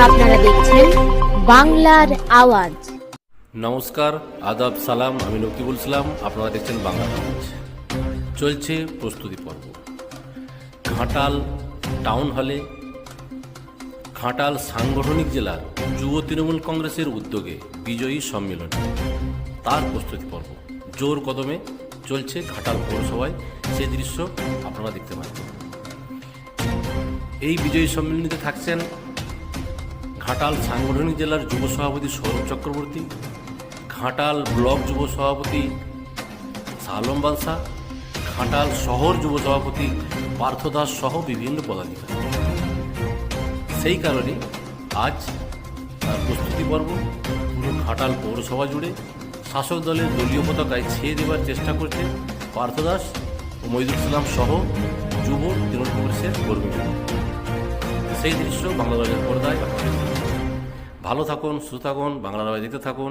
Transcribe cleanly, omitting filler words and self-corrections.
আপনারা দেখছেন বাংলার আওয়াজ। নমস্কার, আদাব, সালাম। আমি নকিবুল ইসলাম। আপনারা দেখছেন বাংলার আওয়াজ। চলছে প্রস্তুতি পর্ব। ঘাটাল টাউন হলে ঘাটাল সাংগঠনিক জেলার যুব তৃণমূল কংগ্রেসের উদ্যোগে বিজয়ী সম্মেলন, তার প্রস্তুতি পর্ব জোর কদমে চলছে ঘাটাল পৌরসভায়। সে দৃশ্য আপনারা দেখতে পাচ্ছেন। এই বিজয়ী সম্মেলনীতে থাকছেন ঘাটাল সাংগঠনিক জেলার যুব সভাপতি সৌরভ চক্রবর্তী, ঘাটাল ব্লক যুব সভাপতি সালম বাদশা, ঘাটাল শহর যুব সভাপতি পার্থ দাস সহ বিভিন্ন পদাধিকারী। সেই কারণে আজ তার প্রস্তুতি পর্ব পুরো ঘাটাল পৌরসভা জুড়ে শাসক দলের দলীয় পতাকায় ছেয়ে দেওয়ার চেষ্টা করছে পার্থ দাস ও মহিদুল ইসলাম সহ যুব তৃণমূল কংগ্রেসের কর্মীরা। সেই দৃশ্য বাংলা আওয়াজের পর্দায়। ভালো থাকুন, সুস্থ থাকুন, বাংলা আওয়াজ দিতে থাকুন।